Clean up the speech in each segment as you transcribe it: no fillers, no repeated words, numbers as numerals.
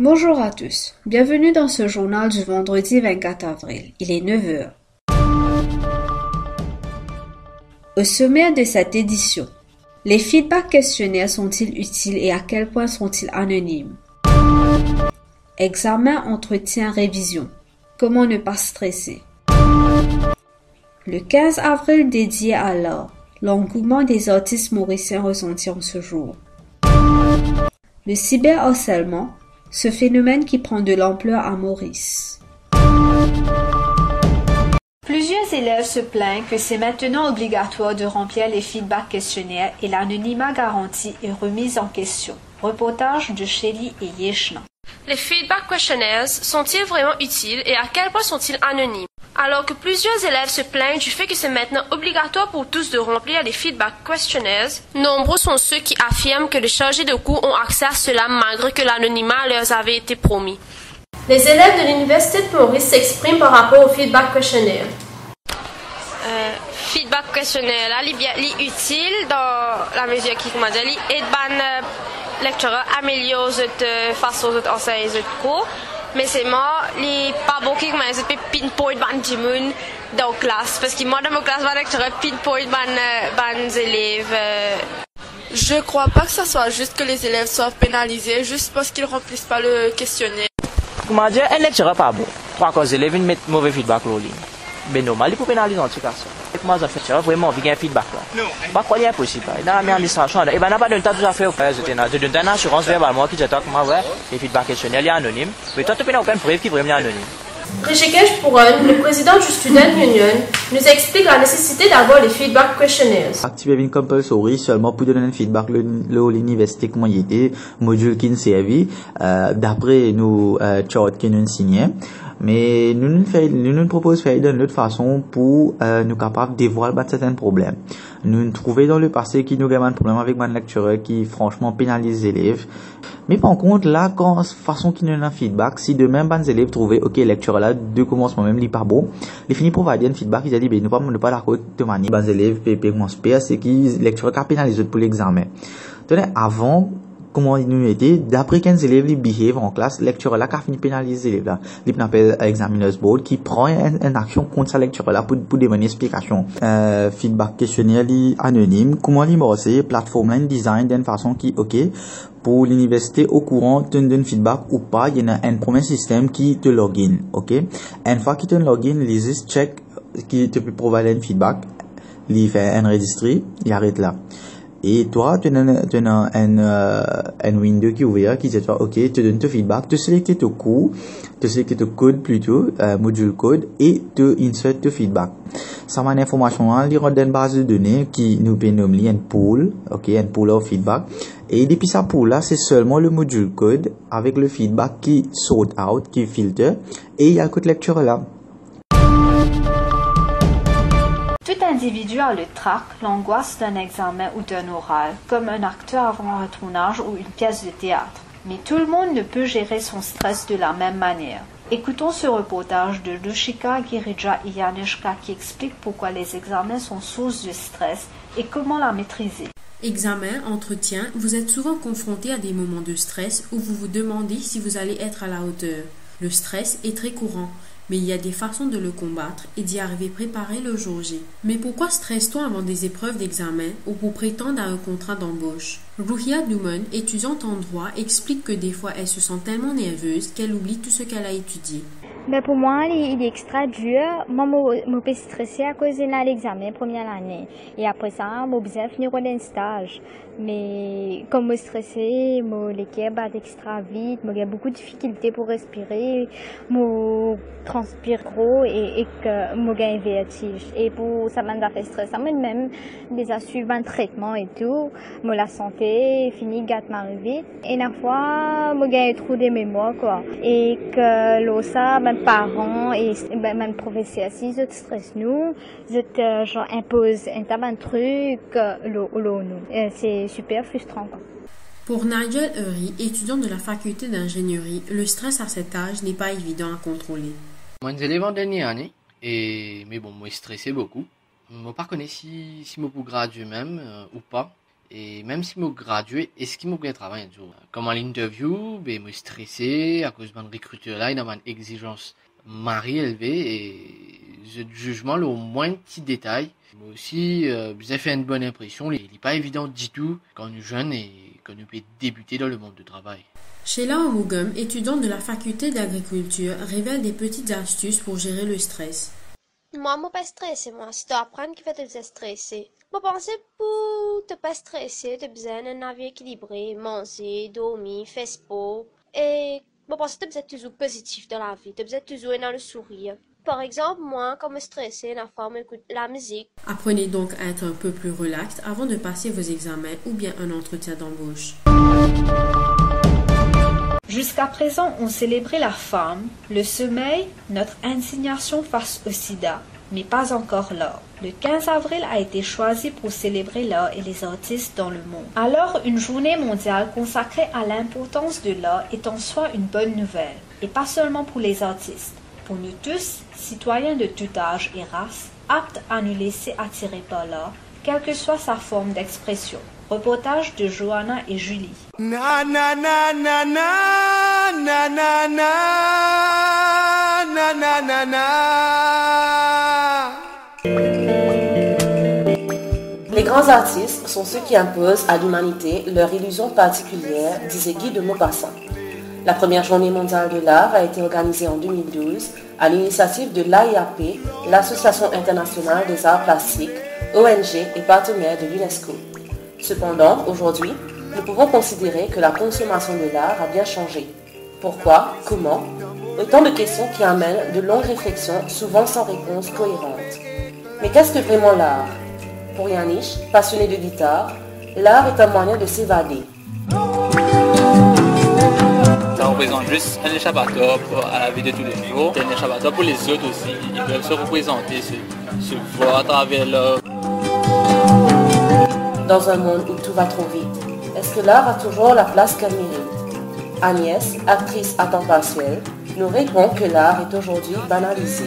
Bonjour à tous, bienvenue dans ce journal du vendredi 24 avril, il est 9 heures. Au sommaire de cette édition, les feedbacks questionnaires sont-ils utiles et à quel point sont-ils anonymes? Examen, entretien, révision. Comment ne pas stresser? Le 15 avril dédié à l'art, l'engouement des artistes mauriciens ressenti en ce jour. Le cyberharcèlement, ce phénomène qui prend de l'ampleur à Maurice. Plusieurs élèves se plaignent que c'est maintenant obligatoire de remplir les feedback questionnaires et l'anonymat garanti est remis en question. Reportage de Shelly et Yeshna. Les feedback questionnaires sont-ils vraiment utiles et à quel point sont-ils anonymes? Alors que plusieurs élèves se plaignent du fait que c'est maintenant obligatoire pour tous de remplir les feedback questionnaires, nombreux sont ceux qui affirment que les chargés de cours ont accès à cela malgré que l'anonymat leur avait été promis. Les élèves de l'Université de Maurice s'expriment par rapport au feedback questionnaire. Feedback questionnaire là, il est utile dans la mesure qui comment dire, il aide ban lecteur améliorer cette façon d'enseigner ce cours. Mais c'est moi, les pas beaucoup qui m'ont dit pinpoint ban Jimoun dans classe parce que moi dans ma classe va lecteur pinpoint ban élèves. Je crois pas que ça soit juste que les élèves soient pénalisés juste parce qu'ils remplissent pas le questionnaire. Comment dire, un lecteur pas bon. Trois causes élèves ils mettent mauvais feedback là. Mais normal, il faut pénaliser en tout cas ça. Moi, je fais vraiment envie d'un feedback là. Pas quoi, il est impossible. Dans la administration, et ben, n'a pas de tas de affaires. Je donne une assurance verbalement qui j'attends comment ouais, les feedbacks questionnaires, il est anonyme. Mais toi, tu n'as aucune preuve qui est vraiment anonyme. Rishikesh Puran, le président du Student Union, nous explique la nécessité d'avoir les feedback questionnaires. Activer une compulsory seulement pour donner un feedback l'université comment il était, module qui nous servi, d'après nous, chart qui nous signait. Mais nous proposons faire d'une autre façon pour nous capables de dévoiler certains problèmes. Nous trouvons dans le passé qui nous avons un problème avec un lecturer qui franchement pénalise les élèves. Mais par contre là, quand façon qui nous a un feedback, si demain les élèves trouvaient ok lecture là de commencement même il pas bon, les finit pour valider un feedback, ils a dit ben nous pas d'accord de manière les élèves commencent pas c'est qui lecture qui pénalise pour l'examen. Donc avant comment il nous était d'après 15 élèves ils behave en classe lecture là qui a fini pénaliser les élèves là il appelle examiner's board qui prend une action contre sa lecture là pour demander une explication feedback questionnaire anonyme comment il c'est plateforme design d'une façon qui ok pour l'université au courant d'un feedback ou pas il y a un premier système qui te login ok une fois qu'il te login les juste check qui te peut provider un feedback il fait un registre il arrête là. Et toi, tu as un window qui est ouvert, qui dit, ok, tu donnes ton feedback, tu sélectionnes ton cours, tu sélectionnes ton code plutôt, module code, et tu insert ton feedback. Ça m'a une information, il y a une base de données qui nous peut nommer un pool, ok, un pool of feedback. Et depuis ça pool là, c'est seulement le module code avec le feedback qui sort out, qui filtre, et il y a le code lecture là. Tout individu a le trac, l'angoisse d'un examen ou d'un oral, comme un acteur avant un tournage ou une pièce de théâtre. Mais tout le monde ne peut gérer son stress de la même manière. Écoutons ce reportage de Lushika Girija Iyanishka qui explique pourquoi les examens sont source de stress et comment la maîtriser. Examen, entretien, vous êtes souvent confronté à des moments de stress où vous vous demandez si vous allez être à la hauteur. Le stress est très courant. Mais il y a des façons de le combattre et d'y arriver préparé le jour J. Mais pourquoi stresse-t-on avant des épreuves d'examen ou pour prétendre à un contrat d'embauche? Ruhia Duman, étudiante en droit, explique que des fois elle se sent tellement nerveuse qu'elle oublie tout ce qu'elle a étudié. Mais pour moi, il est extra dur. Moi, je suis stressée à cause de l'examen première année. Et après ça, je besoin finir un stage. Mais comme je suis stressée, l'équipe bat extra vite, j'ai beaucoup de difficultés pour respirer, je transpire gros et que j'ai un vertige. Et pour ça m'a fait stressant, même déjà suivre un traitement et tout, la santé finit gâte vite. Et la fois, j'ai trop de mémoire quoi. Et que l'osa, mes parents et mes professeurs, si je stresse nous, je genre impose un truc, c'est super frustrant. Pour Nigel Hurry, étudiant de la faculté d'ingénierie, le stress à cet âge n'est pas évident à contrôler. Moi, je l'ai en dernière année, mais bon, moi, je stressais beaucoup. Je ne sais pas si je peux graduer même ou pas. Et même si je gradué, est-ce qu'il m'a travailler un jour? Comme à l'interview, je suis stressé à cause de mon recruteur là, il a une exigence mari élevée et je jugement au moins petit détail. Mais aussi, vous avez fait une bonne impression. Il n'est pas évident du tout quand on est jeune et quand on peut débuter dans le monde du travail. Sheila Omugum, étudiante de la faculté d'agriculture, révèle des petites astuces pour gérer le stress. Moi, je ne pas stressé, moi. Si tu apprends qui fait te stresser. Je pense pour te pas stresser, tu as besoin d'un vie équilibré, manger, dormir, faire sport. Et je pense que tu as besoin toujours positif dans la vie. Tu as besoin toujours dans le sourire. Par exemple, moi, quand je suis stressée, la femme écoute la musique. Apprenez donc à être un peu plus relax avant de passer vos examens ou bien un entretien d'embauche. Jusqu'à présent, on célébrait la femme, le sommeil, notre indignation face au sida, mais pas encore l'art. Le 15 avril a été choisi pour célébrer l'art et les artistes dans le monde. Alors, une journée mondiale consacrée à l'importance de l'art est en soi une bonne nouvelle, et pas seulement pour les artistes. Pour nous tous, citoyens de tout âge et race, aptes à nous laisser attirer par l'art, quelle que soit sa forme d'expression. Reportage de Johanna et Julie. Na na na na na na na na na na na. Les grands artistes sont ceux qui imposent à l'humanité leur illusion particulière, disait Guy de Maupassant. La première journée mondiale de l'art a été organisée en 2012 à l'initiative de l'AIAP, l'Association internationale des arts plastiques, ONG et partenaire de l'UNESCO. Cependant, aujourd'hui, nous pouvons considérer que la consommation de l'art a bien changé. Pourquoi? Comment? Autant de questions qui amènent de longues réflexions, souvent sans réponse cohérente. Mais qu'est-ce que vraiment l'art? Pour Yannick, passionné de guitare, l'art est un moyen de s'évader. Ça représente juste un échappatoire à la vie de tous les jours, un échappatoire pour les autres aussi. Ils peuvent se représenter, se voir à travers l'art. Dans un monde où tout va trop vite, est-ce que l'art a toujours la place qu'elle mérite? Agnès, actrice à temps partiel, nous répond que l'art est aujourd'hui banalisé.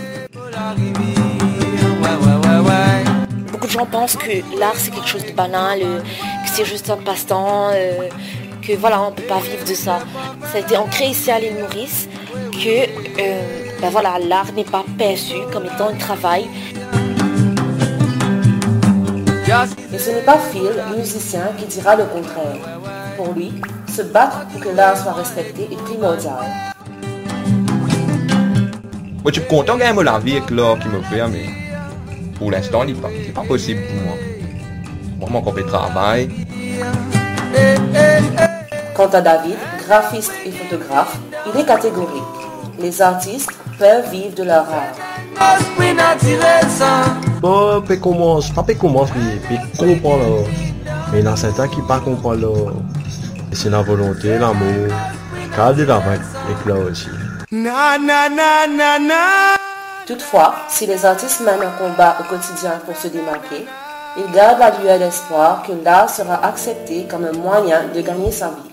Beaucoup de gens pensent que l'art c'est quelque chose de banal, que c'est juste un passe-temps, que voilà, on ne peut pas vivre de ça. Ça a été ancré ici à l'île Maurice que voilà, l'art n'est pas perçu comme étant un travail. Et ce n'est pas Phil, musicien, qui dira le contraire. Pour lui, se battre pour que l'art soit respecté est primordial. Moi, je suis content quand même de la vie avec l'art qui me fait, mais pour l'instant, c'est pas possible pour moi. Vraiment qu'on fait travail. Quant à David, graphiste et photographe, il est catégorique. Les artistes peuvent vivre de leur art. Bon, on commence, puis comprendre. Mais dans certains qui ne comprennent pas, c'est la volonté, l'amour, cadre de avec l'art aussi. Toutefois, si les artistes mènent un combat au quotidien pour se démarquer, ils gardent la lueur d'espoir que l'art sera accepté comme un moyen de gagner sa vie.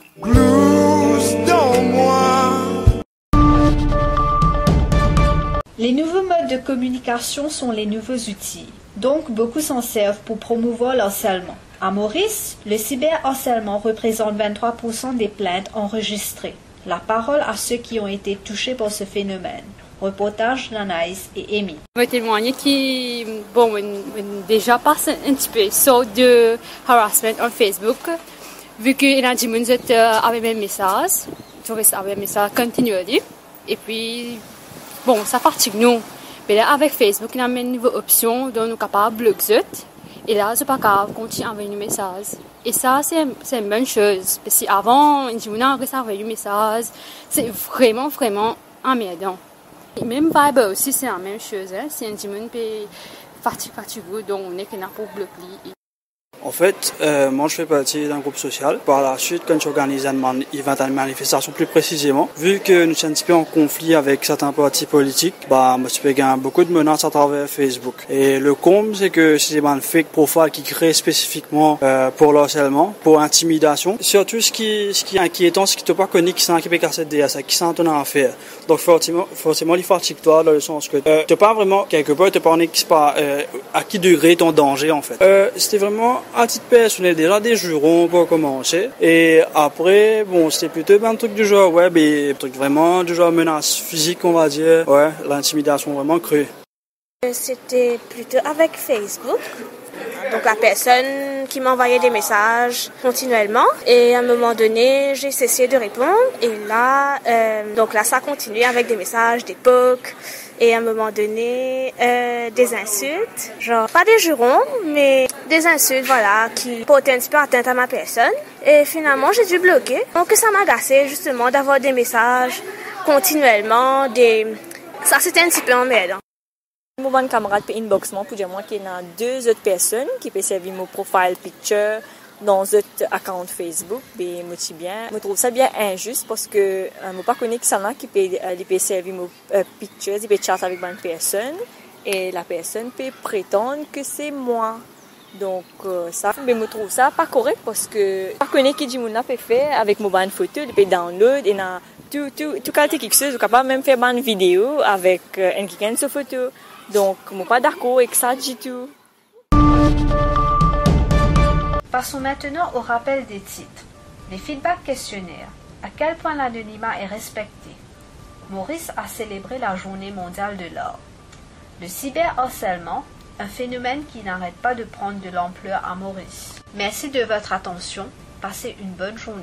Les nouveaux modes de communication sont les nouveaux outils, donc beaucoup s'en servent pour promouvoir le harcèlement. À Maurice, le cyberharcèlement représente 23% des plaintes enregistrées. La parole à ceux qui ont été touchés par ce phénomène. Reportage d'Anaïs et Amy. Je vais témoigner qui, déjà passe un petit peu sur de harassment sur Facebook, vu que il y a des gens qui avaient mes messages, je reste avec mes messages continuellement, et puis, ça fatigue nous. Mais là, avec Facebook, il y a une nouvelle option dont nous sommes capables de bloquer, et là, je suis pas capable de continuer à envoyer des messages. Et ça, c'est une bonne chose, parce qu'avant, les gens recevaient des messages, c'est vraiment emmerdant. Et même Viber aussi, c'est la même chose. Hein? Si un dimanche peut fatigué, donc on est qu'on a pour bloquer. En fait, moi je fais partie d'un groupe social. Par la suite, quand j'organise une manifestation plus précisément, vu que nous sommes un petit peu en conflit avec certains partis politiques, moi je peux gagner beaucoup de menaces à travers Facebook. Et le comble, c'est que c'est des fake profiles qui créent spécifiquement pour le harcèlement, pour intimidation. Surtout ce qui est inquiétant, c'est que tu n'as pas connu qui s'en occupe de cette DSA, qui s'en ton affaire. Donc forcément, il fatigue toi dans le sens que tu n'as pas vraiment quelque part, tu n'as pas à qui degré ton danger en fait. C'était vraiment À titre personnel, déjà des jurons pour commencer. Et après, bon, c'était plutôt un truc du genre, ouais, un truc vraiment du genre menace physique, on va dire. Ouais, l'intimidation vraiment crue. C'était plutôt avec Facebook. Donc la personne qui m'envoyait des messages continuellement. Et à un moment donné, j'ai cessé de répondre. Et là, donc là, ça a continué avec des messages d'époque. Et à un moment donné, des insultes. Genre, pas des jurons, mais des insultes, voilà, qui portaient un petit peu atteinte à ma personne. Et finalement, j'ai dû bloquer. Donc ça m'agaçait justement d'avoir des messages continuellement. Ça, c'était un petit peu emmerdant. Mon camarade peut inbox moi pour dire moi qu'il y a deux autres personnes qui peuvent servir mon profile picture dans notre account Facebook. Mais moi bien, je trouve ça bien injuste parce que moi pas connais que ça qui peut servir mon picture, il peut chat avec une personne et la personne peut prétendre que c'est moi. Donc ça, mais je trouve ça pas correct parce que je connais qui dit mon peut faire avec mon bonne photo, il peut download et na tout qualité quelque chose, capable même faire une vidéo avec un quelqu'un sur photo. Donc, je ne suis pas d'accord avec ça du tout. Passons maintenant au rappel des titres. Les feedbacks questionnaires. À quel point l'anonymat est respecté? Maurice a célébré la Journée mondiale de l'art. Le cyberharcèlement, un phénomène qui n'arrête pas de prendre de l'ampleur à Maurice. Merci de votre attention. Passez une bonne journée.